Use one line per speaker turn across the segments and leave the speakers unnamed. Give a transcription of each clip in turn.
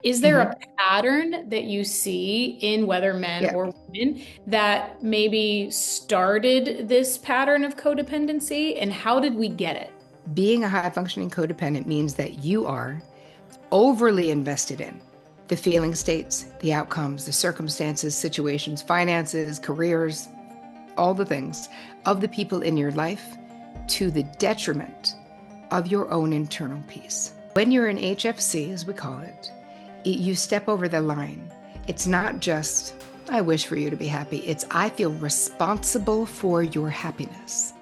Is there a
Hmm.
pattern that you see in whether men
Yeah.
or women that maybe started this pattern of codependency, and how did we get it?
Being a high functioning codependent means that you are overly invested in the feeling states, the outcomes, the circumstances, situations, finances, careers, all the things of the people in your life to the detriment of your own internal peace. When you're in HFC, as we call it, you step over the line. It's not just, I wish for you to be happy. It's, I feel responsible for your happiness.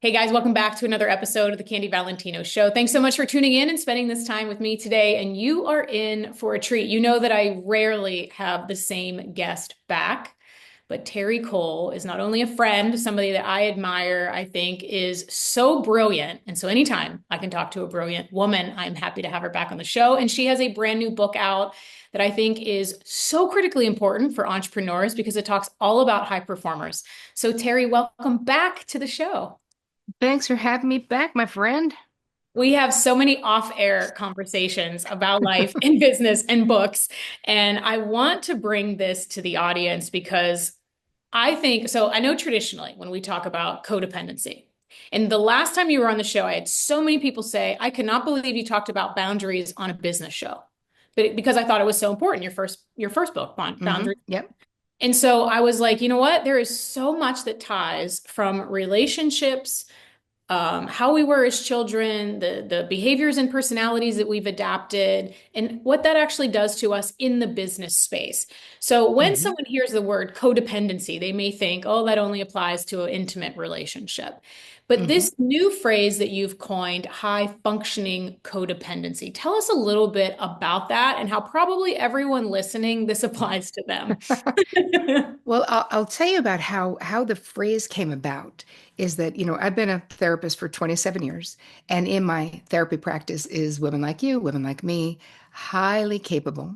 Hey guys, welcome back to another episode of the Candy Valentino Show. Thanks so much for tuning in and spending this time with me today. And you are in for a treat. You know that I rarely have the same guest back, but Terri Cole is not only a friend, somebody that I admire, I think is so brilliant. And so anytime I can talk to a brilliant woman, I'm happy to have her back on the show. And she has a brand new book out that I think is so critically important for entrepreneurs because it talks all about high performers. So Terri, welcome back to the show.
Thanks for having me back, my friend.
We have so many off-air conversations about life and business and books. And I want to bring this to the audience because I think so. I know traditionally when we talk about codependency, and the last time you were on the show, I had so many people say, I cannot believe you talked about boundaries on a business show. But because I thought it was so important, your first book, Boundaries.
Yep.
And so I was like, you know what? There is so much that ties from relationships, how we were as children, the behaviors and personalities that we've adapted, and what that actually does to us in the business space. So when
Hmm.
someone hears the word codependency, they may think, oh, that only applies to an intimate relationship. But
Hmm.
this new phrase that you've coined, high functioning codependency, tell us a little bit about that and how probably everyone listening, this applies to them.
Well, I'll tell you about how the phrase came about. Is that, I've been a therapist for 27 years, and in my therapy practice is women like you, women like me, highly capable,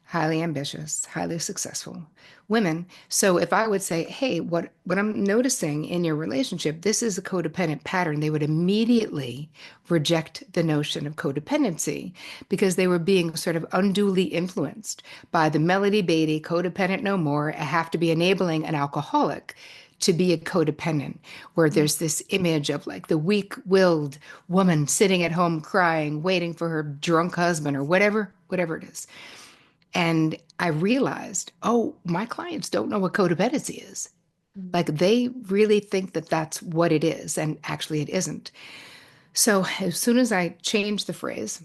highly ambitious, highly successful women. So if I would say, hey, what I'm noticing in your relationship, this is a codependent pattern, they would immediately reject the notion of codependency because they were being sort of unduly influenced by the Melody Beatty, codependent no more, I have to be enabling an alcoholic to be a codependent, where there's this image of like the weak-willed woman sitting at home crying, waiting for her drunk husband or whatever it is. And I realized, oh, my clients don't know what codependency is. Like they really think that that's what it is, and actually it isn't. So as soon as I changed the phrase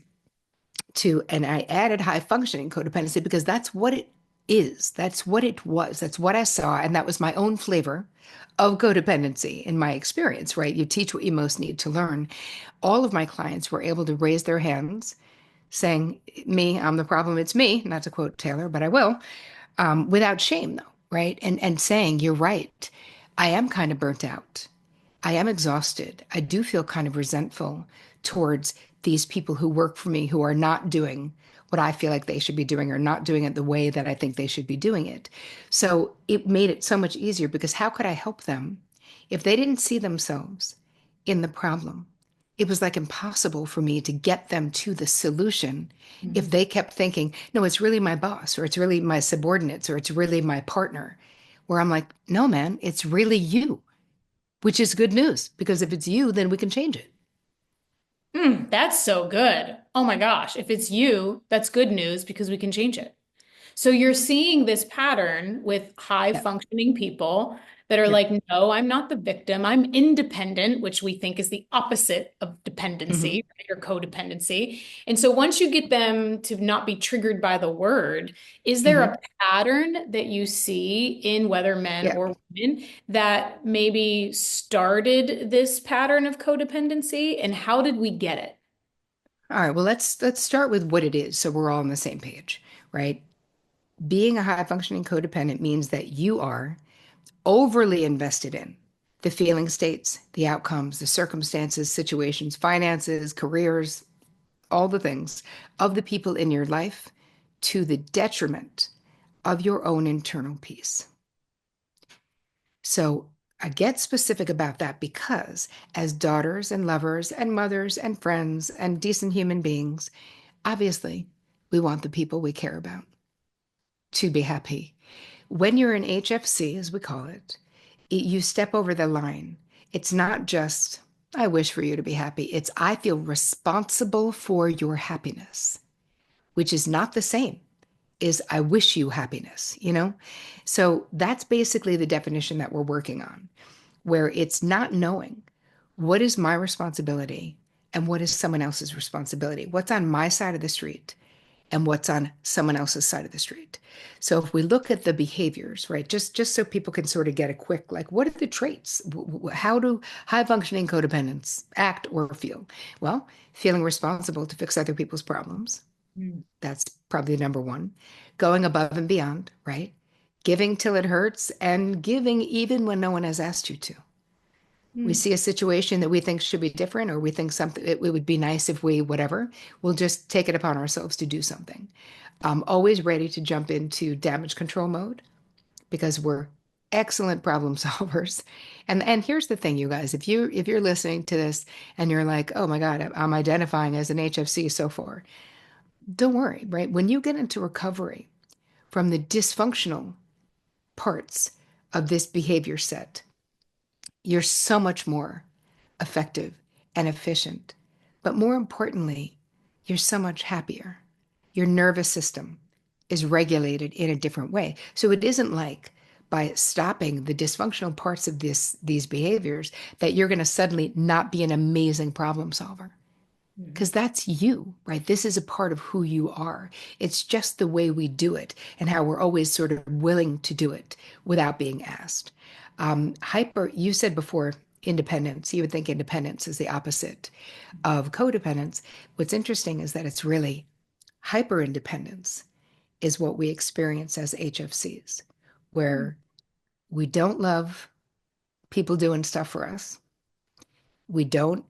and I added high functioning codependency because that's what it is, that's what it was, that's what I saw, and that was my own flavor of codependency in my experience, right? You teach what you most need to learn. All of my clients were able to raise their hands saying, me, I'm the problem, it's me, not to quote Taylor, but I will, without shame, though, right? And saying, you're right. I am kind of burnt out. I am exhausted. I do feel kind of resentful towards these people who work for me who are not doing what I feel like they should be doing or not doing it the way that I think they should be doing it. So it made it so much easier because how could I help them if they didn't see themselves in the problem? It was like impossible for me to get them to the solution if
Mhm.
they kept thinking, no, it's really my boss, or it's really my subordinates, or it's really my partner. Where I'm like, no, man, it's really you, which is good news because if it's you, then we can change it.
That's so good. Oh my gosh. If it's you, that's good news because we can change it. So you're seeing this pattern with high
Yep.
functioning people that are
Yep.
like, no, I'm not the victim. I'm independent, which we think is the opposite of
Hmm.
dependency, right, or codependency. And so once you get them to not be triggered by the word, is there
Hmm.
a pattern that you see in whether men
Yeah.
or women that maybe started this pattern of codependency? And how did we get it?
All right. Well, let's start with what it is so we're all on the same page, right? Being a high functioning codependent means that you are overly invested in the feeling states, the outcomes, the circumstances, situations, finances, careers, all the things of the people in your life to the detriment of your own internal peace. So I get specific about that because as daughters and lovers and mothers and friends and decent human beings, obviously We want the people we care about to be happy. When you're in HFC, as we call it, you step over the line. It's not just, I wish for you to be happy. It's, I feel responsible for your happiness, which is not the same is I wish you happiness, you know? So that's basically the definition that we're working on, where it's not knowing what is my responsibility and what is someone else's responsibility, what's on my side of the street and what's on someone else's side of the street. So if we look at the behaviors, right, just so people can sort of get a quick, like, what are the traits? How do high functioning codependents act or feel? Well, feeling responsible to fix other people's problems.
Mm.
That's probably number one. Going above and beyond, right? Giving till it hurts and giving even when no one has asked you to. We
Mm.
see a situation that we think should be different, or we think something it would be nice if we, whatever, we'll just take it upon ourselves to do something. Always ready to jump into damage control mode because we're excellent problem solvers. And here's the thing, you guys, if you're listening to this and you're like, oh my God, I'm identifying as an HFC so far, don't worry, right? When you get into recovery from the dysfunctional parts of this behavior set, you're so much more effective and efficient. But more importantly, you're so much happier. Your nervous system is regulated in a different way. So it isn't like by stopping the dysfunctional parts of these behaviors that you're going to suddenly not be an amazing problem solver.
Mm.
Because that's you, right? This is a part of who you are. It's just the way we do it and how we're always sort of willing to do it without being asked. You said before independence. You would think independence is the opposite of codependence. What's interesting is that it's really hyper independence is what we experience as HFCs,
Mm.
where we don't love people doing stuff for us. We don't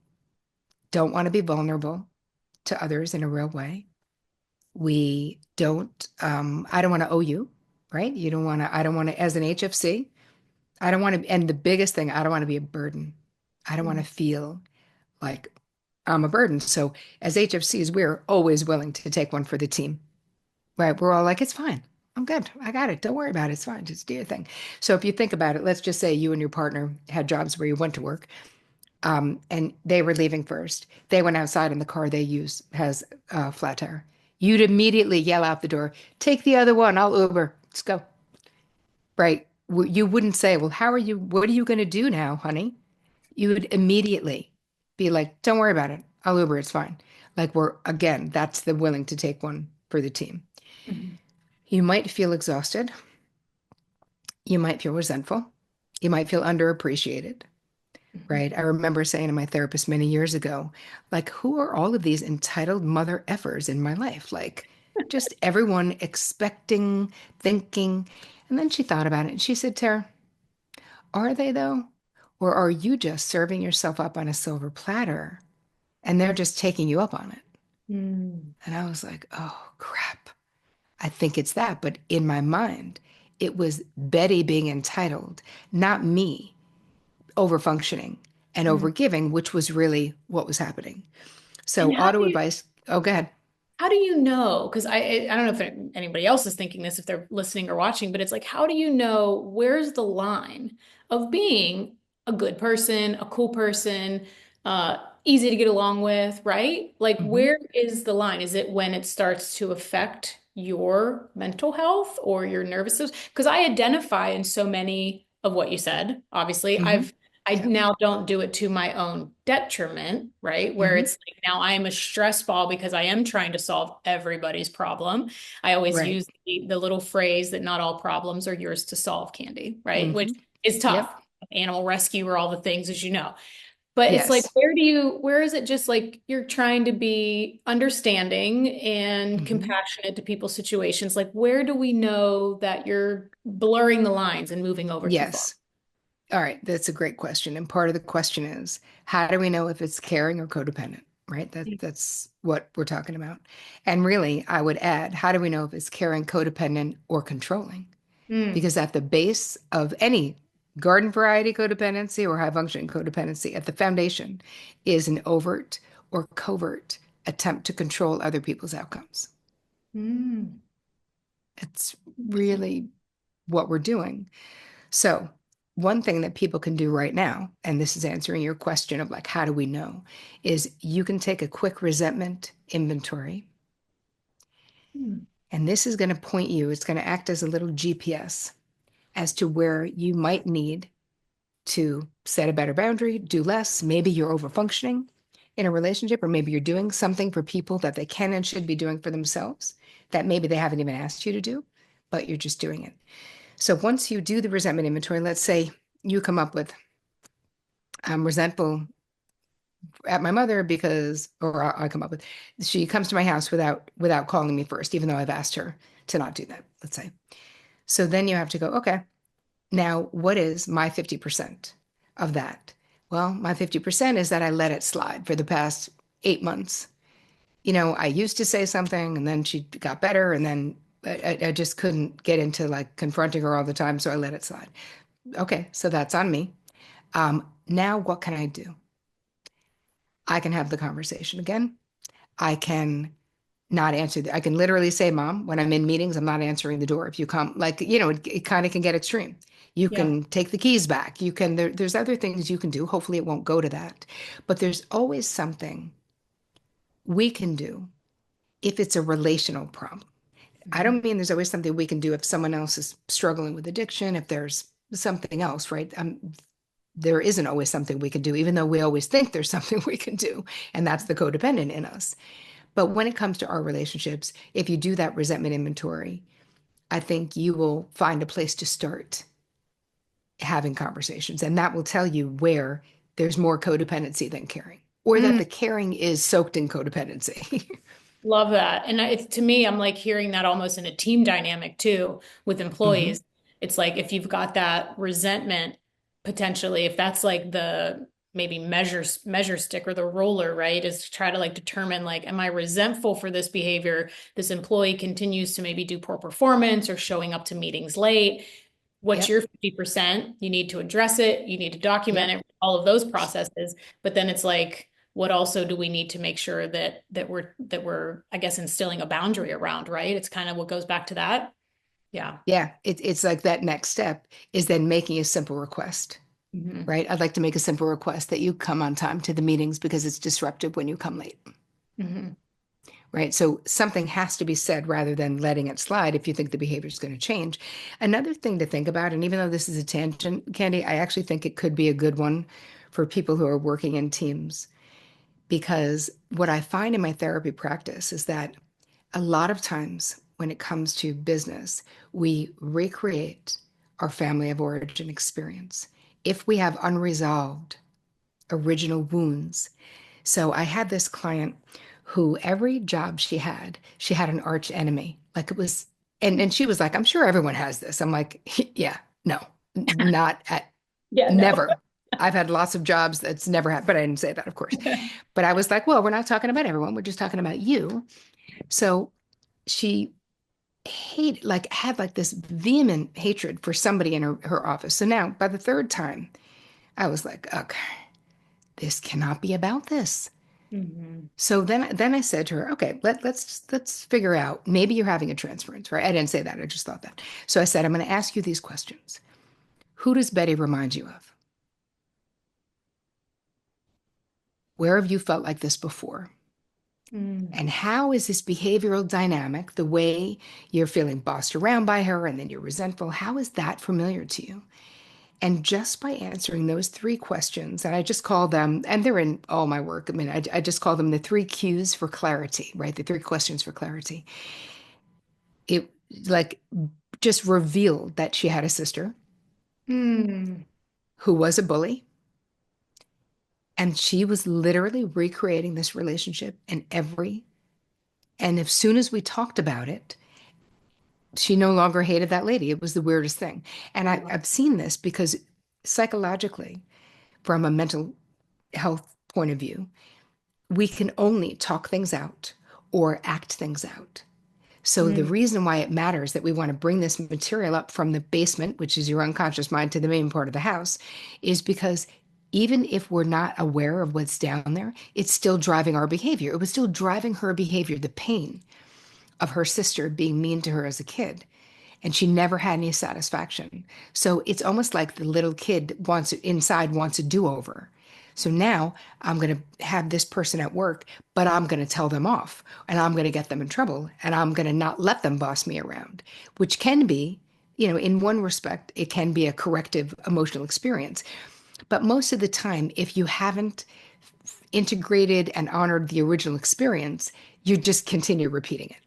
want to be vulnerable to others in a real way. We don't, I don't want to owe you, right? You don't want to, I don't want to, as an HFC, I don't want to, and the biggest thing, I don't want to be a burden. I don't want to
Mm.
feel like I'm a burden. So as HFCs, we're always willing to take one for the team, right? We're all like, it's fine. I'm good. I got it. Don't worry about it. It's fine. Just do your thing. So if you think about it, let's just say you and your partner had jobs where you went to work, and they were leaving first. They went outside and the car they use has a flat tire. You'd immediately yell out the door, take the other one. I'll Uber. Let's go. Right. You wouldn't say, well, what are you going to do now, honey? You would immediately be like, don't worry about it. I'll Uber. It's fine. Like again, that's the willing to take one for the team.
Mm.
You might feel exhausted. You might feel resentful. You might feel underappreciated.
Mhm.
Right. I remember saying to my therapist many years ago, like, who are all of these entitled mother effers in my life? Like, just everyone expecting, thinking. And then she thought about it and she said, Tara, are they though? Or are you just serving yourself up on a silver platter and they're just taking you up on it?
Mm.
And I was like, oh, crap. I think it's that. But in my mind, it was Betty being entitled, not me overfunctioning and
Mm.
overgiving, which was really what was happening.
And
So auto advice, oh, go ahead.
how do you know? Because I don't know if anybody else is thinking this if they're listening or watching, but it's like, how do you know where's the line of being a good person, a cool person, easy to get along with, right? Like,
Hmm.
where is the line? Is it when it starts to affect your mental health or your nervous system? Because I identify in so many of what you said. Obviously,
Hmm.
I
Yep.
now don't do it to my own detriment, right? Where
Hmm.
it's like now I'm a stress ball because I am trying to solve everybody's problem. I always
Right.
use the little phrase that not all problems are yours to solve, Candy, right? Which
Hmm.
is tough.
Yep.
Animal rescue or all the things, as you know. But it's like,
Yes.
where is it just like you're trying to be understanding and
Hmm.
compassionate to people's situations? Like, where do we know that you're blurring the lines and moving over too far?
Yes. All right. That's a great question. And part of the question is, how do we know if it's caring or codependent? Right? That's what we're talking about. And really, I would add, how do we know if it's caring, codependent, or controlling?
Mm.
Because at the base of any garden variety codependency or high functioning codependency, at the foundation is an overt or covert attempt to control other people's outcomes.
Mm.
It's really what we're doing. So, one thing that people can do right now, and this is answering your question of like, how do we know, is you can take a quick resentment inventory.
Mm.
And this is going to point you, it's going to act as a little GPS as to where you might need to set a better boundary, do less. Maybe you're over functioning in a relationship, or maybe you're doing something for people that they can and should be doing for themselves that maybe they haven't even asked you to do, but you're just doing it. So once you do the resentment inventory, let's say you come up with, I'm resentful at my mother because, or I come up with, she comes to my house without calling me first, even though I've asked her to not do that, let's say. So then you have to go, okay, now what is my 50% of that? Well, my 50% is that I let it slide for the past 8 months. I used to say something and then she got better and then I just couldn't get into like confronting her all the time, so I let it slide. Okay, so that's on me. Now what can I do? I can have the conversation again. I can not answer. I can literally say, Mom, when I'm in meetings, I'm not answering the door. If you come, like, it kind of can get extreme. You
Yeah.
can take the keys back. There's other things you can do. Hopefully it won't go to that. But there's always something we can do if it's a relational problem. I
Mhm.
don't mean there's always something we can do if someone else is struggling with addiction, if there's something else, right? There isn't always something we can do, even though we always think there's something we can do. And that's the codependent in us. But when it comes to our relationships, if you do that resentment inventory, I think you will find a place to start having conversations. And that will tell you where there's more codependency than caring, or that
Mm.
the caring is soaked in codependency.
Love that. And it's to me, I'm like hearing that almost in a team dynamic too with
Hmm.
employees. It's like if you've got that resentment potentially, if that's like the maybe measure stick or the roller, right? Is to try to like determine like, am I resentful for this behavior? This employee continues to maybe do poor performance or showing up to meetings late. What's
Yep.
your 50%? You need to address it, you need to document
Yep.
it, all of those processes. But then it's like, what also do we need to make sure that we're I guess instilling a boundary around, right? It's kind of what goes back to that. Yeah.
Yeah. It's like that next step is then making a simple request,
Hmm.
right? I'd like to make a simple request that you come on time to the meetings because it's disruptive when you come late.
Hmm.
Right. So something has to be said rather than letting it slide if you think the behavior is going to change. Another thing to think about, and even though this is a tangent, Candy, I actually think it could be a good one for people who are working in teams. Because what I find in my therapy practice is that a lot of times when it comes to business, we recreate our family of origin experience. If we have unresolved original wounds, so I had this client who every job she had an arch enemy. Like it was, and she was like, I'm sure everyone has this. I'm like, yeah, no, not at
Yeah, no.
never. I've had lots of jobs that's never happened, but I didn't say that, of course. But I was like, well, we're not talking about everyone. We're just talking about you. So she like had like this vehement hatred for somebody in her office. So now by the third time, I was like, okay, this cannot be about this.
Hmm.
So then I said to her, okay, let's figure out, maybe you're having a transference, right? I didn't say that. I just thought that. So I said, I'm going to ask you these questions. Who does Betty remind you of? Where have you felt like this before?
Mm.
And how is this behavioral dynamic, the way you're feeling bossed around by her and then you're resentful, how is that familiar to you? And just by answering those three questions, and I just call them, and they're in all my work. I mean, I just call them the three cues for clarity, right? The three questions for clarity. It like just revealed that she had a sister
Mm.
who was a bully. And she was literally recreating this relationship and as soon as we talked about it, she no longer hated that lady. It was the weirdest thing. And I've seen this because psychologically, from a mental health point of view, we can only talk things out or act things out. So the
Mm.
reason why it matters that we want to bring this material up from the basement, which is your unconscious mind, to the main part of the house, is because even if we're not aware of what's down there, it's still driving our behavior. It was still driving her behavior, the pain of her sister being mean to her as a kid, and she never had any satisfaction. So it's almost like the little kid wants a do-over. So now I'm going to have this person at work, but I'm going to tell them off and I'm going to get them in trouble and I'm going to not let them boss me around, which can be, in one respect, it can be a corrective emotional experience. But most of the time, if you haven't integrated and honored the original experience, you just continue repeating it.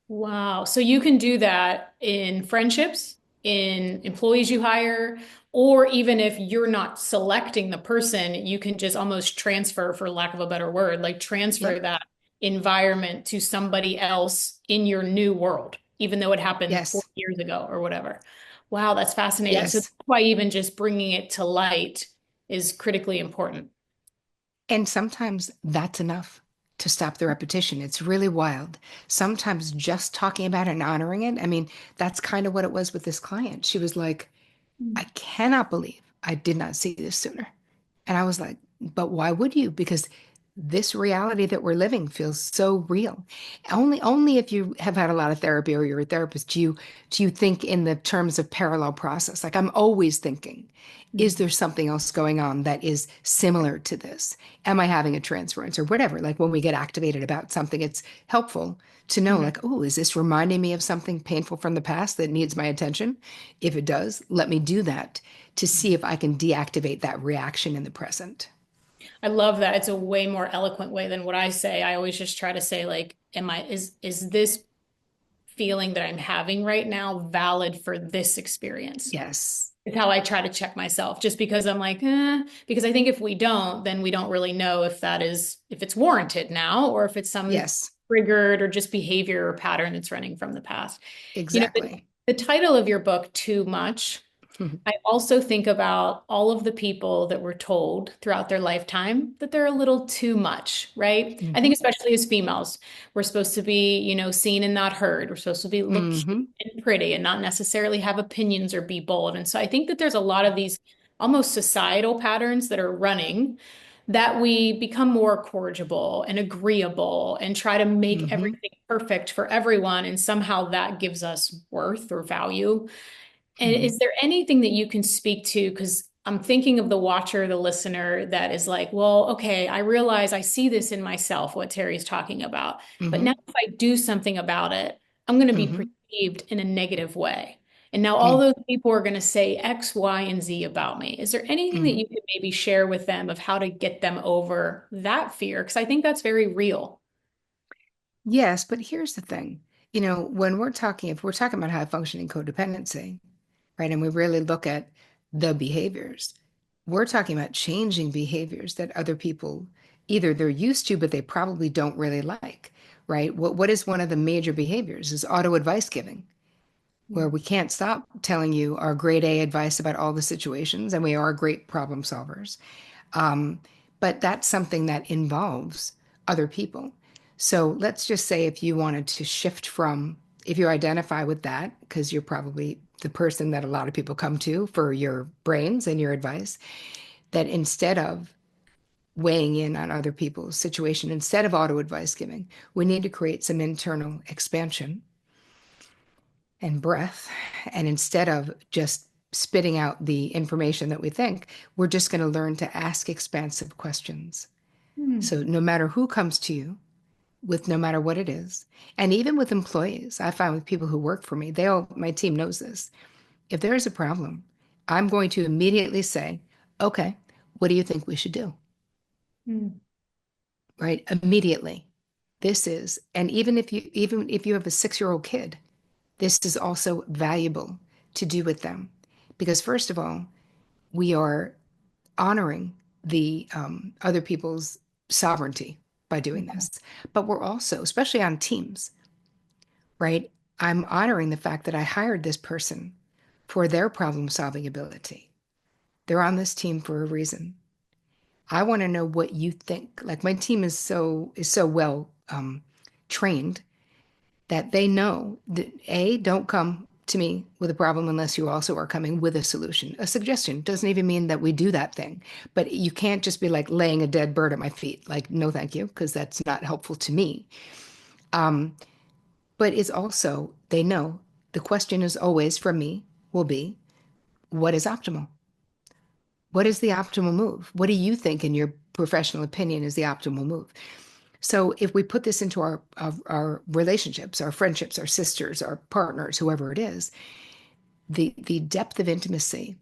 Wow. So you can do that in friendships, in employees you hire, or even if you're not selecting the person, you can just almost transfer, for lack of a better word, like transfer
Yep.
that environment to somebody else in your new world, even though it happened
Yes.
40 years ago or whatever. Wow, that's fascinating. So that's
Yes.
why even just bringing it to light is critically important.
And sometimes that's enough to stop the repetition. It's really wild. Sometimes just talking about it and honoring it. I mean, that's kind of what it was with this client. She was like, I cannot believe I did not see this sooner. And I was like, but why would you? Because this reality that we're living feels so real. Only if you have had a lot of therapy or you're a therapist do you think in the terms of parallel process. Like I'm always thinking, is
Mhm.
there something else going on that is similar to this? Am I having a transference or whatever? Like when we get activated about something, it's helpful to know,
Mhm.
like, oh, is this reminding me of something painful from the past that needs my attention? If it does, let me do that to see if I can deactivate that reaction in the present.
I love that. It's a way more eloquent way than what I say. I always just try to say like, is this feeling that I'm having right now valid for this experience?
Yes.
It's how I try to check myself, just because I'm like, because I think if we don't, then we don't really know if it's warranted now or if it's some
Yes.
triggered or just behavior or pattern that's running from the past.
Exactly.
The title of your book, Too Much, I also think about all of the people that were told throughout their lifetime that they're a little too much, right? I think
Hmm.
especially as females, we're supposed to be, seen and not heard. We're supposed to be look cute
Hmm.
and pretty and not necessarily have opinions or be bold. And so I think that there's a lot of these almost societal patterns that are running that we become more corrigible and agreeable and try to make
Hmm.
everything perfect for everyone. And somehow that gives us worth or value. And
Hmm.
is there anything that you can speak to? Because I'm thinking of the watcher, the listener that is like, well, okay, I realize I see this in myself, what Terry's talking about. But now
Hmm.
if I do something about it, I'm going to be
Hmm.
perceived in a negative way. And now all
Hmm.
those people are going to say X, Y, and Z about me. Is there anything that
Hmm.
you could maybe share with them of how to get them over that fear? Because I think that's very real.
Yes, but here's the thing. If we're talking about high functioning codependency, right, and we really look at the behaviors, we're talking about changing behaviors that other people either they're used to, but they probably don't really like, right? What is one of the major behaviors is auto advice giving, where we can't stop telling you our grade A advice about all the situations, and we are great problem solvers. Um, but that's something that involves other people. So let's just say if you wanted to shift from, if you identify with that, because you're probably the person that a lot of people come to for your brains and your advice, that instead of weighing in on other people's situation, instead of auto advice giving, we need to create some internal expansion and breath. And instead of just spitting out the information that we think, we're just going to learn to ask expansive questions.
Hmm.
So no matter who comes to you with no matter what it is, and even with employees, I find with people who work for me, my team knows this. If there is a problem, I'm going to immediately say, okay, what do you think we should do?
Hmm.
Right? Immediately. And even if you have a 6-year-old kid, this is also valuable to do with them. Because first of all, we are honoring the other people's sovereignty by doing this. But we're also, especially on teams, right? I'm honoring the fact that I hired this person for their problem solving ability. They're on this team for a reason. I want to know what you think. Like my team is so well trained that they know that don't come to me with a problem unless you also are coming with a solution. A suggestion doesn't even mean that we do that thing, but you can't just be like laying a dead bird at my feet. Like, no, thank you, because that's not helpful to me. But it's also, they know the question is always from me will be, what is optimal? What is the optimal move? What do you think, in your professional opinion, is the optimal move? So if we put this into our relationships, our friendships, our sisters, our partners, whoever it is, the depth of intimacy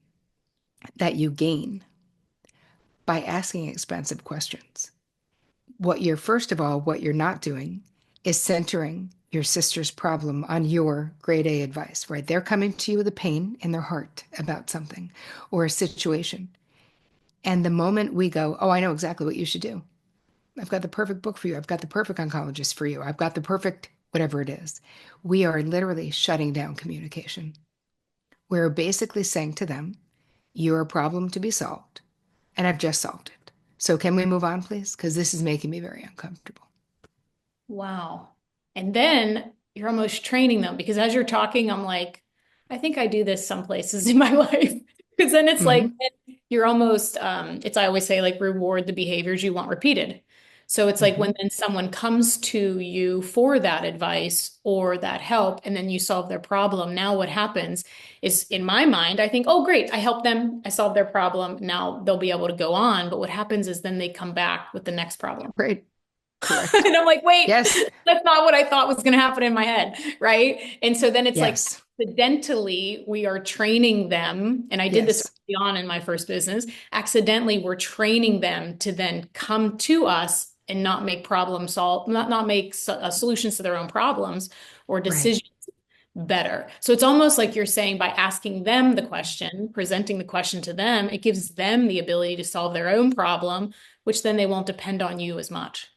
that you gain by asking expensive questions. First of all, what you're not doing is centering your sister's problem on your grade A advice, right? They're coming to you with a pain in their heart about something or a situation. And the moment we go, oh, I know exactly what you should do. I've got the perfect book for you. I've got the perfect oncologist for you. I've got the perfect whatever it is. We are literally shutting down communication. We're basically saying to them, you're a problem to be solved, and I've just solved it. So can we move on, please? Because this is making me very uncomfortable.
Wow. And then you're almost training them because as you're talking, I'm like, I think I do this some places in my life. Because then it's like
Hmm.
you're almost it's I always say like reward the behaviors you want repeated. So it's like when
Hmm.
then someone comes to you for that advice or that help and then you solve their problem. Now what happens is in my mind, I think, oh great, I helped them, I solved their problem. Now they'll be able to go on. But what happens is then they come back with the next problem.
Right. Correct.
And I'm like, wait,
Yes.
that's not what I thought was going to happen in my head. Right. And so then it's like
Yes.
accidentally we are training them. And I did this
Yes.
early on in my first business. Accidentally, we're training them to then come to us and not make problem solve, not make solutions to their own problems or
Right.
decisions better. So it's almost like you're saying by asking them the question, presenting the question to them, it gives them the ability to solve their own problem, which then they won't depend on you as much.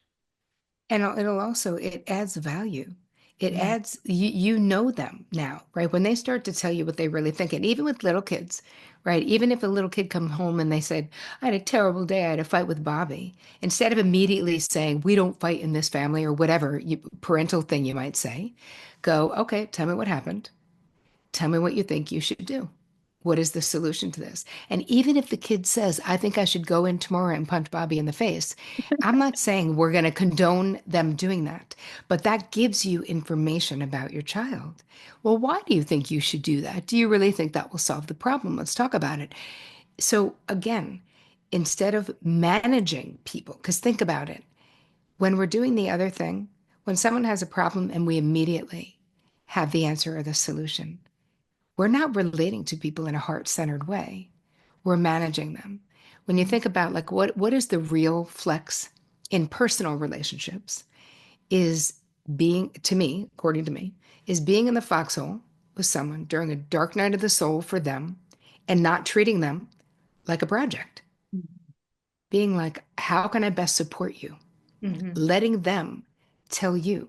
And it'll also, it adds value. It
Mm.
adds, you know them now, right? When they start to tell you what they really think, and even with little kids, right? Even if a little kid come home and they said, I had a terrible day, I had a fight with Bobby, instead of immediately saying, we don't fight in this family or whatever parental thing you might say, go, okay, tell me what happened. Tell me what you think you should do. What is the solution to this? And even if the kid says, I think I should go in tomorrow and punch Bobby in the face, I'm not saying we're going to condone them doing that, but that gives you information about your child. Well, why do you think you should do that? Do you really think that will solve the problem? Let's talk about it. So, again, instead of managing people, because think about it, when we're doing the other thing, when someone has a problem and we immediately have the answer or the solution, we're not relating to people in a heart-centered way. We're managing them. When you think about like what is the real flex in personal relationships is being, to me, according to me, is being in the foxhole with someone during a dark night of the soul for them and not treating them like a project. Being like, how can I best support you?
Mhm.
Letting them tell you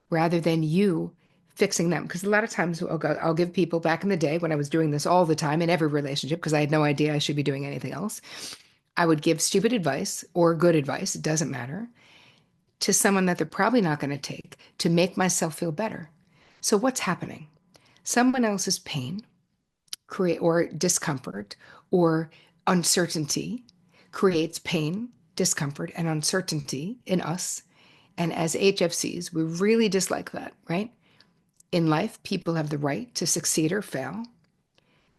rather than you fixing them. Because a lot of times I'll give people back in the day when I was doing this all the time in every relationship, because I had no idea I should be doing anything else. I would give stupid advice or good advice, it doesn't matter, to someone that they're probably not going to take to make myself feel better. So what's happening? Someone else's pain create or discomfort or uncertainty creates pain, discomfort, and uncertainty in us. And as HFCs, we really dislike that, right? In life, people have the right to succeed or fail,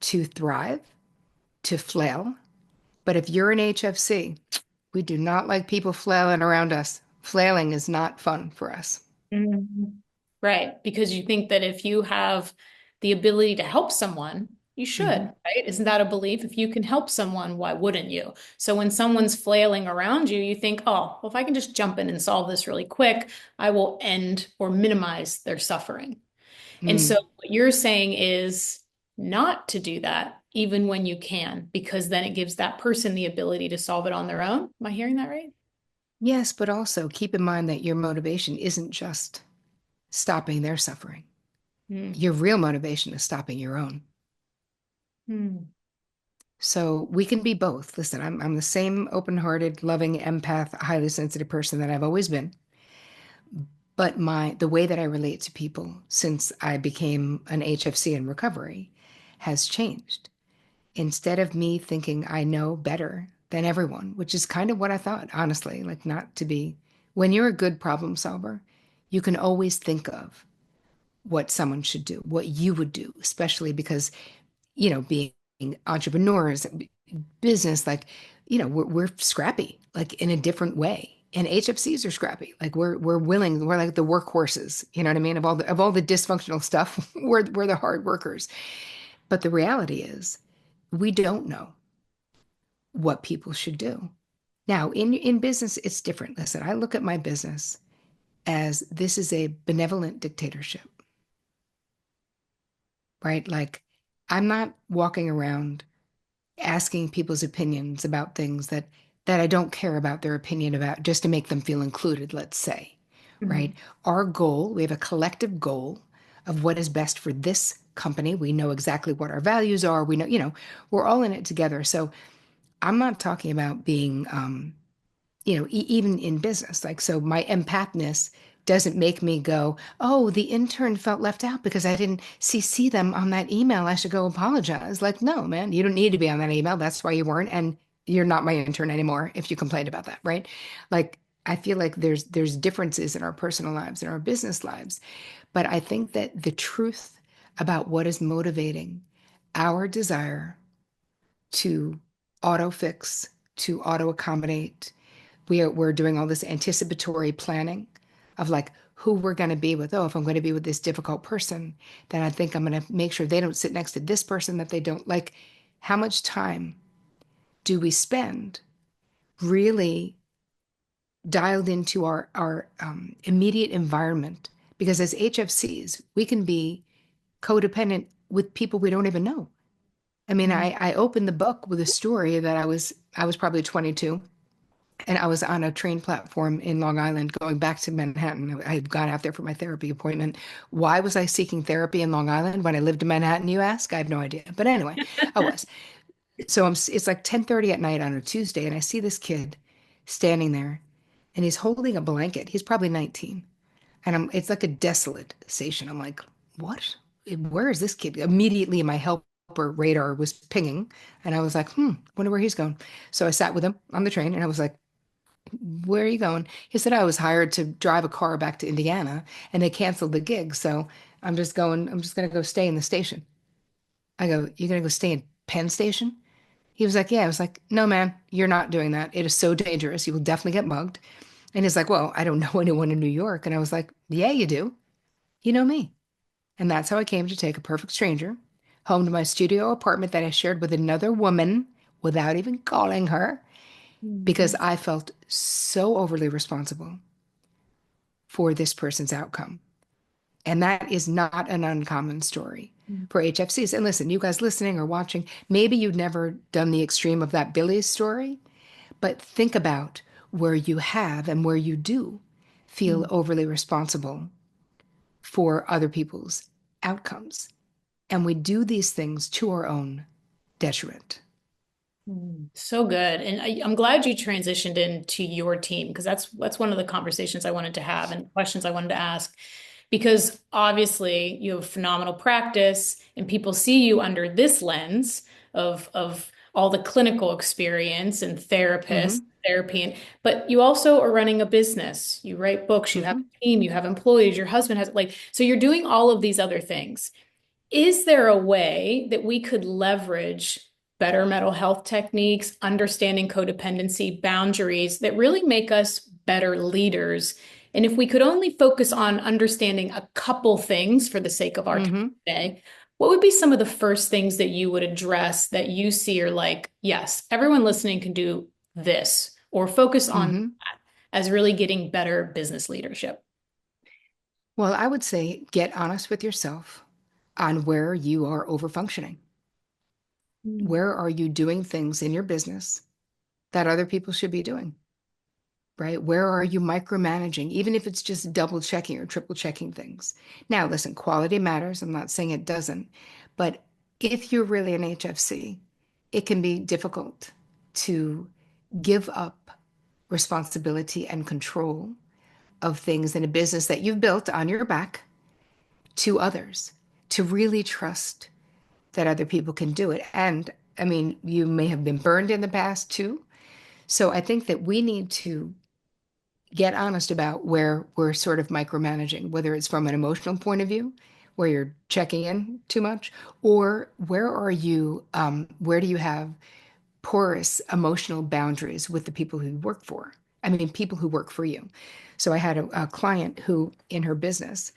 to thrive, to flail. But if you're an HFC, we do not like people flailing around us. Flailing is not fun for us.
Mhm. Right. Because you think that if you have the ability to help someone, you should,
Hmm.
right? Isn't that a belief? If you can help someone, why wouldn't you? So when someone's flailing around you, you think, oh, well, if I can just jump in and solve this really quick, I will end or minimize their suffering. And so
Mm.
what you're saying is not to do that, even when you can, because then it gives that person the ability to solve it on their own. Am I hearing that right?
Yes, but also keep in mind that your motivation isn't just stopping their suffering.
Mm.
Your real motivation is stopping your own.
Mm.
So we can be both. Listen, I'm the same open-hearted, loving, empath, highly sensitive person that I've always been. But the way that I relate to people since I became an HFC in recovery has changed. Instead of me thinking I know better than everyone, which is kind of what I thought, honestly, like not to be, when you're a good problem solver, you can always think of what someone should do, what you would do, especially because, being entrepreneurs, business, like, we're scrappy, like in a different way. And HFCs are scrappy. Like we're willing, we're like the workhorses, you know what I mean? Of all the dysfunctional stuff, we're the hard workers. But the reality is we don't know what people should do. Now, in business, it's different. Listen, I look at my business as this is a benevolent dictatorship, right? Like I'm not walking around asking people's opinions about things that I don't care about their opinion about just to make them feel included, let's say, right?
Mhm.
Our goal, we have a collective goal of what is best for this company. We know exactly what our values are. We know, we're all in it together. So I'm not talking about being even in business. Like, so my empathness doesn't make me go, oh, the intern felt left out because I didn't CC them on that email. I should go apologize. Like, no, man, you don't need to be on that email. That's why you weren't. And you're not my intern anymore if you complained about that, right? Like, I feel like there's differences in our personal lives and our business lives. But I think that the truth about what is motivating our desire to auto fix, to auto accommodate, we're doing all this anticipatory planning of like who we're going to be with. Oh, if I'm going to be with this difficult person, then I think I'm going to make sure they don't sit next to this person that they don't like. How much time do we spend really dialed into our immediate environment? Because as HFCs, we can be codependent with people we don't even know. I mean,
Mhm.
I opened the book with a story that I was probably 22. And I was on a train platform in Long Island going back to Manhattan. I had gone out there for my therapy appointment. Why was I seeking therapy in Long Island when I lived in Manhattan, you ask? I have no idea. But anyway, I was. So it's like 10:30 at night on a Tuesday, and I see this kid standing there, and he's holding a blanket. He's probably 19. And it's like a desolate station. I'm like, what? Where is this kid? Immediately my helper radar was pinging, and I was like, wonder where he's going. So I sat with him on the train, and I was like, where are you going? He said, I was hired to drive a car back to Indiana and they canceled the gig. So I'm just going to go stay in the station. I go, you're going to go stay in Penn Station? He was like, yeah. I was like, no, man, you're not doing that. It is so dangerous. You will definitely get mugged. And he's like, well, I don't know anyone in New York. And I was like, yeah, you do. You know me. And that's how I came to take a perfect stranger home to my studio apartment that I shared with another woman without even calling her because
Mhm.
I felt so overly responsible for this person's outcome. And that is not an uncommon story for HFCs. And listen, you guys listening or watching, maybe you've never done the extreme of that Billy's story, but think about where you have and where you do feel
Mhm.
overly responsible for other people's outcomes. And we do these things to our own detriment.
So good. And I'm glad you transitioned into your team because that's one of the conversations I wanted to have and questions I wanted to ask. Because obviously you have phenomenal practice and people see you under this lens of all the clinical experience and therapists,
Hmm.
therapy, but you also are running a business. You write books, you have
Hmm.
a team, you have employees, your husband has like, so you're doing all of these other things. Is there a way that we could leverage better mental health techniques, understanding codependency, boundaries that really make us better leaders? And if we could only focus on understanding a couple things for the sake of our time
Hmm.
today, what would be some of the first things that you would address that you see are like, yes, everyone listening can do this, or focus on
Hmm.
that as really getting better business leadership?
Well, I would say get honest with yourself on where you are overfunctioning.
Mm.
Where are you doing things in your business that other people should be doing, right? Where are you micromanaging, even if it's just double checking or triple checking things? Now, listen, quality matters. I'm not saying it doesn't, but if you're really an HFC, it can be difficult to give up responsibility and control of things in a business that you've built on your back to others, to really trust that other people can do it. And I mean, you may have been burned in the past too. So I think that we need to get honest about where we're sort of micromanaging, whether it's from an emotional point of view. where you're checking in too much? Or where do you have porous emotional boundaries with the people who you work for? I mean, people who work for you. So I had a client who, in her business,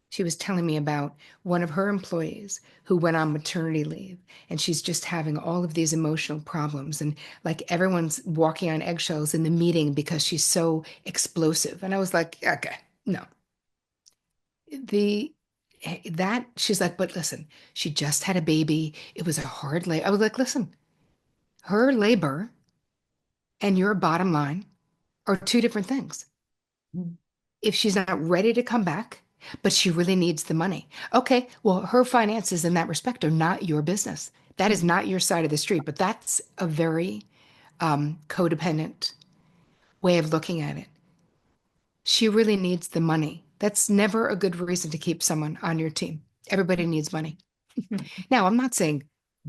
she was telling me about one of her employees who went on maternity leave, and she's just having all of these emotional problems. And like everyone's walking on eggshells in the meeting because she's so explosive. And I was like, okay, no. The that she's like, but listen, she just had a baby. It was a hard labor. I was like, listen, her labor and your bottom line are two different things. If she's not ready to come back, but she really needs the money. Okay, well, her finances in that respect are not your business. That is not your side of the street, but that's a very codependent way of looking at it. She really needs the money. That's never a good reason to keep someone on your team. Everybody needs money. Now, I'm not saying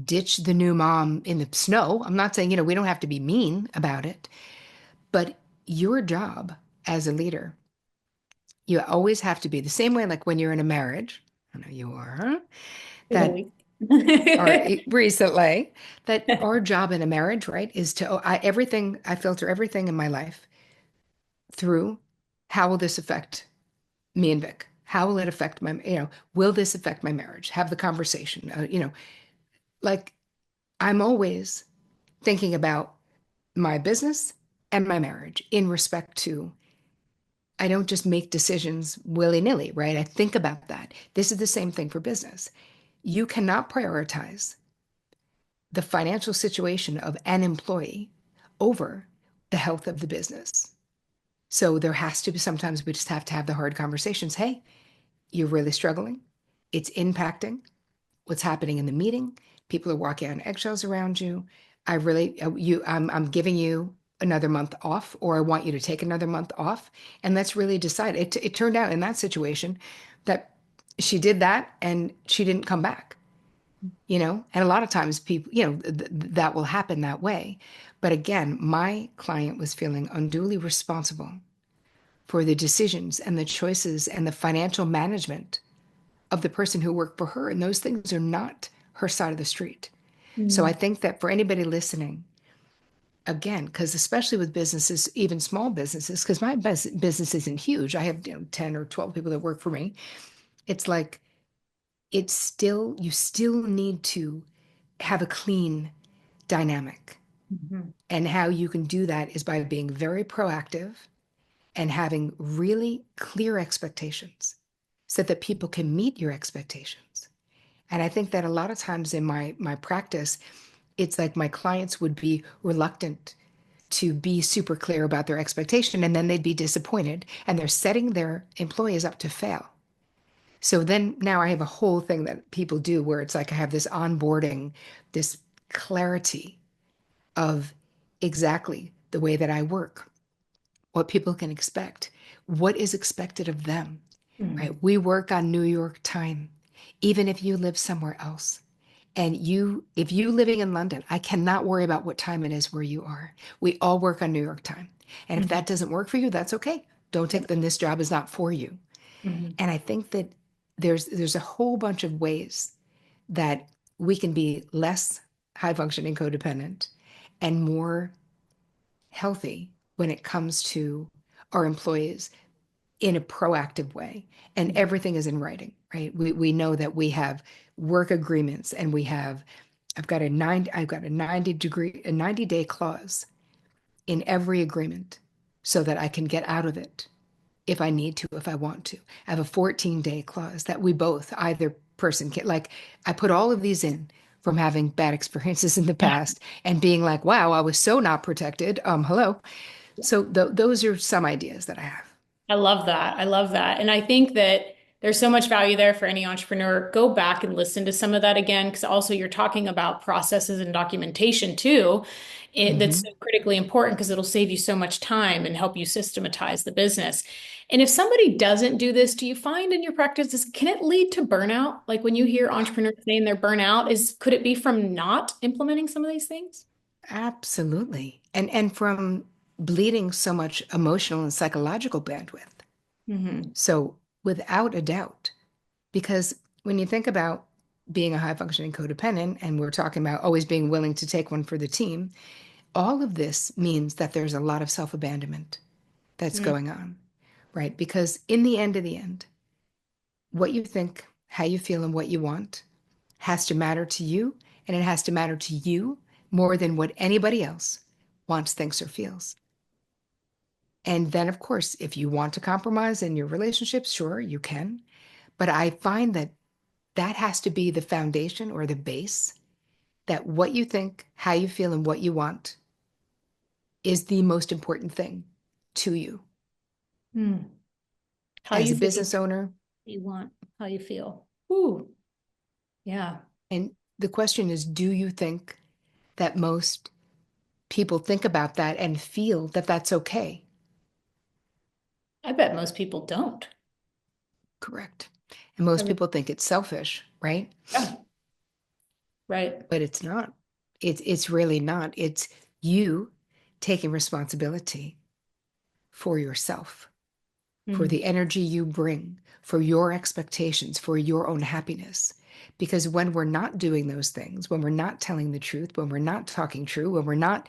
ditch the new mom in the snow. I'm not saying, we don't have to be mean about it, but your job as a leader, you always have to be the same way, like when you're in a marriage. I know you are, huh? That
Always.
are recently, that our job in a marriage, right, is to I filter everything in my life through how will this affect me and Vic? How will it affect will this affect my marriage? Have the conversation. Like I'm always thinking about my business and my marriage in respect to, I don't just make decisions willy-nilly, right? I think about that. This is the same thing for business. You cannot prioritize the financial situation of an employee over the health of the business. So there has to be, sometimes we just have to have the hard conversations. Hey, you're really struggling. It's impacting what's happening in the meeting. People are walking on eggshells around you. I'm giving you another month off, or I want you to take another month off. And let's really decide. It turned out in that situation that she did that and she didn't come back, and a lot of times people, that will happen that way. But again, my client was feeling unduly responsible for the decisions and the choices and the financial management of the person who worked for her. And those things are not her side of the street. So I
Mm,
think that for anybody listening, again, because especially with businesses, even small businesses, because my business isn't huge. I have 10 or 12 people that work for me. It's like, you still need to have a clean dynamic.
mhm,
And how you can do that is by being very proactive and having really clear expectations so that people can meet your expectations. And I think that a lot of times in my practice, it's like my clients would be reluctant to be super clear about their expectation, and then they'd be disappointed, and they're setting their employees up to fail. So then now I have a whole thing that people do where it's like I have this onboarding, this clarity of exactly the way that I work, what people can expect, what is expected of them, right?
mhm.
We work on New York time, even if you live somewhere else. And if you living in London, I cannot worry about what time it is where you are. We all work on New York time. And if
Mhm.
that doesn't work for you, that's okay. Don't take,
Yep.
then this job is not for you.
Mhm.
And I think that there's a whole bunch of ways that we can be less high functioning codependent and more healthy when it comes to our employees in a proactive way. And everything is in writing, right? We know that we have work agreements, and I've got a 90-day clause in every agreement so that I can get out of it if I need to, if I want to. I have a 14-day clause that we both, either person can, like, I put all of these in from having bad experiences in the past and being like, wow, I was so not protected. Hello. So those are some ideas that I have.
I love that. I love that. And I think that there's so much value there for any entrepreneur. Go back and listen to some of that again, because also you're talking about processes and documentation too. That's
Hmm.
so critically important because it'll save you so much time and help you systematize the business. And if somebody doesn't do this, do you find in your practices, can it lead to burnout? Like when you hear entrepreneurs saying they're burnout, could it be from not implementing some of these things?
Absolutely. And from bleeding so much emotional and psychological bandwidth.
Hmm.
So without a doubt, because when you think about being a high functioning codependent, and we're talking about always being willing to take one for the team, all of this means that there's a lot of self abandonment that's
Mm,
going on, right? Because in the end of the end, what you think, how you feel, and what you want has to matter to you, and it has to matter to you more than what anybody else wants, thinks, or feels. And then, of course, if you want to compromise in your relationships, sure, you can. But I find that that has to be the foundation or the base, that what you think, how you feel, and what you want is the most important thing to you.
mm. How
As
you
a
think,
business owner,
you want, how you feel. Ooh, yeah.
and the question is, do you think that most people think about that and feel that that's okay?
I bet most people don't.
Correct. And
I
most
really,
people think it's selfish, right?
yeah, right.
But it's not. It's really not. It's you taking responsibility for yourself, for
Mm,
the energy you bring, for your expectations, for your own happiness. Because when we're not doing those things, when we're not telling the truth, when we're not talking true, when we're not,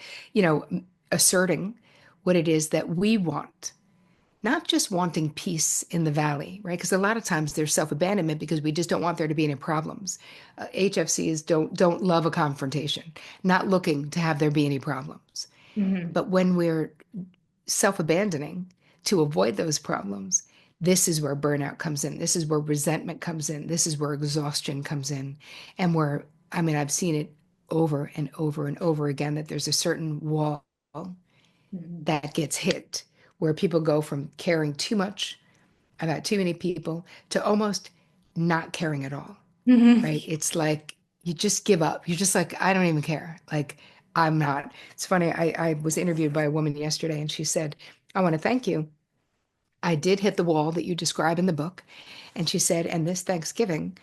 asserting what it is that we want, not just wanting peace in the valley, right? Because a lot of times there's self-abandonment because we just don't want there to be any problems. HFCs don't love a confrontation, not looking to have there be any problems.
mhm,
But when we're self-abandoning to avoid those problems, this is where burnout comes in. This is where resentment comes in. This is where exhaustion comes in. And where, I mean, I've seen it over and over and over again that there's a certain wall
mhm,
that gets hit where people go from caring too much about too many people to almost not caring at all,
mhm.
right? It's like you just give up. You're just like, I don't even care. Like, I'm not. It's funny. I was interviewed by a woman yesterday and she said, I want to thank you. I did hit the wall that you describe in the book. And she said, and this Thanksgiving,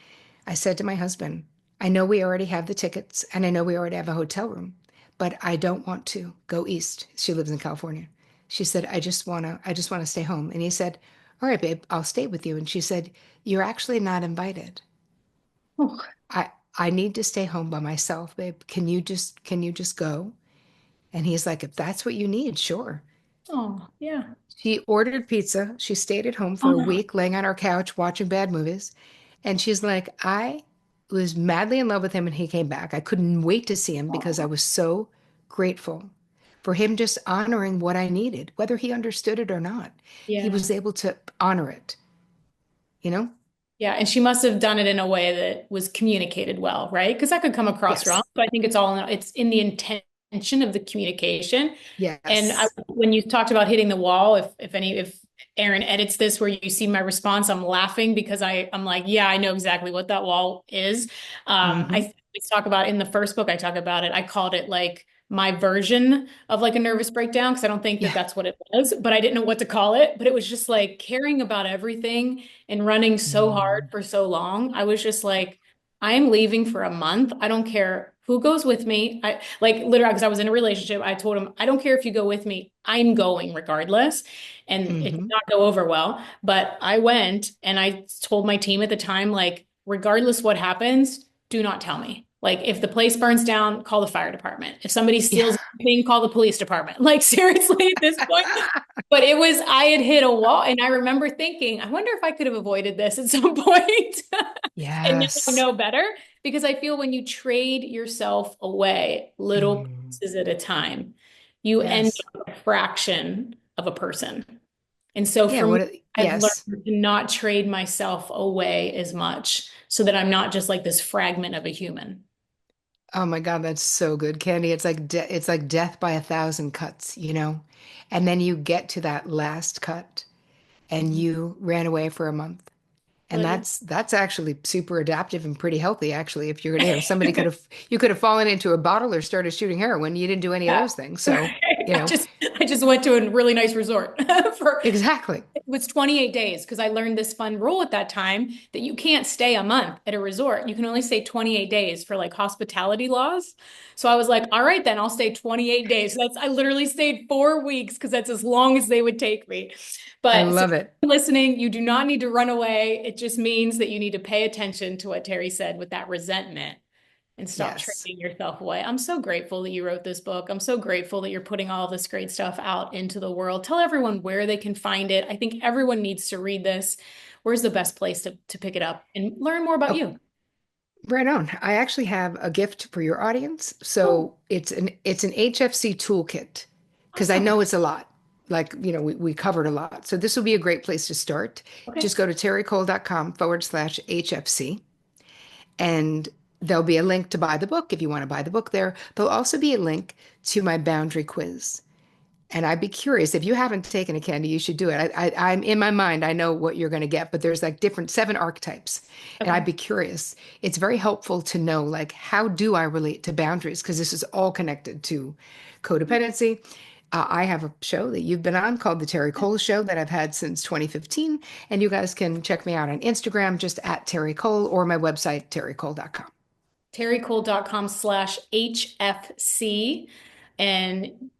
I said to my husband, I know we already have the tickets and I know we already have a hotel room, but I don't want to go east. She lives in California. She said, I just want to stay home. And he said, all right, babe, I'll stay with you. And she said, you're actually not invited.
Oh,
I need to stay home by myself, babe. Can you just go? And he's like, if that's what you need, sure.
oh, yeah.
She ordered pizza. She stayed at home
Oh
for a
no.
week, laying on our couch, watching bad movies. And she's like, I was madly in love with him when he came back. I couldn't wait to see him because I
Oh,
was so grateful for him just honoring what I needed, whether he understood it or not. He
yeah.
was able to honor it, you know?
Yeah, and she must have done it in a way that was communicated well, right? Because that could come across wrong.
Yes.
So I think it's in the intention of the communication. And
Yes.
when you talked about hitting the wall, if Aaron edits this where you see my response, I'm laughing because I'm like, yeah, I know exactly what that wall is.
Hmm.
I talk about in the first book, I talk about it. I called it like my version of like a nervous breakdown because I don't think that
Yeah.
that's what it was, but I didn't know what to call it. But it was just like caring about everything and running so hard
Mm.
for so long. I was just like, I'm leaving for a month. I don't care who goes with me. I like literally because I was in a relationship. I told him, I don't care if you go with me. I'm going regardless. And it did
Hmm.
not go over well. But I went and I told my team at the time, like, regardless what happens, do not tell me. Like, if the place burns down, call the fire department. If somebody
Yeah.
steals anything, call the police department. Like, seriously, at this point, but I had hit a wall and I remember thinking, I wonder if I could have avoided this at some point. And now I
Yes.
know better because I feel when you trade yourself away little
Mm.
pieces at a time, you end
Yes.
up a fraction of a person. And so
Yeah.
for me, I've
Yes.
learned to not trade myself away as much so that I'm not just like this fragment of a human.
Oh my God, that's so good, Candy. It's like death by a thousand cuts, you know? And then you get to that last cut and
Mhm.
you ran away for a month. And
Well,
that's actually super adaptive and pretty healthy, actually. If you're gonna, somebody could have you could have fallen into a bottle or started shooting heroin. You didn't do any of
yeah.
those things. So you know?
I just went to a really nice resort for
Exactly.
it was 28 days because I learned this fun rule at that time that you can't stay a month at a resort. You can only stay 28 days for like hospitality laws. So I was like, all right, then I'll stay 28 days. So I literally stayed 4 weeks because that's as long as they would take me.
I
But so
love it.
listening, you do not need to run away. It just means that you need to pay attention to what Terri said with that resentment and stop
Yes.
trading yourself away. I'm so grateful that you wrote this book. I'm so grateful that you're putting all this great stuff out into the world. Tell everyone where they can find it. I think everyone needs to read this. Where's the best place to pick it up and learn more about
Oh,
you?
right on. I actually have a gift for your audience.
Oh,
So it's an HFC toolkit because I
awesome.
know it's a lot. Like, we covered a lot. So this will be a great place to start.
Okay.
Just go to terricole.com/HFC and there'll be a link to buy the book if you want to buy the book there. There'll also be a link to my boundary quiz. And I'd be curious if you haven't taken a Candy, you should do it. I'm in my mind, I know what you're going to get, but there's like different 7 archetypes, and I'd
Okay.
be curious. It's very helpful to know like how do I relate to boundaries because this is all connected to codependency. I have a show that you've been on called the Terri Cole Show that I've had since 2015, and you guys can check me out on Instagram just at Terri Cole or my website terricole.com.
terrycole.com/HFC and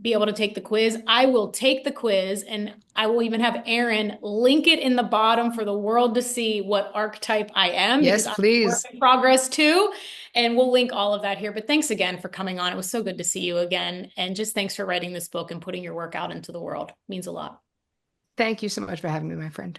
be able to take the quiz. I will take the quiz and I will even have Aaron link it in the bottom for the world to see what archetype I am because
Yes,
I'm a work
please.
in progress too. And we'll link all of that here. But thanks again for coming on. It was so good to see you again. And just thanks for writing this book and putting your work out into the world. It means a lot.
Thank you so much for having me, my friend.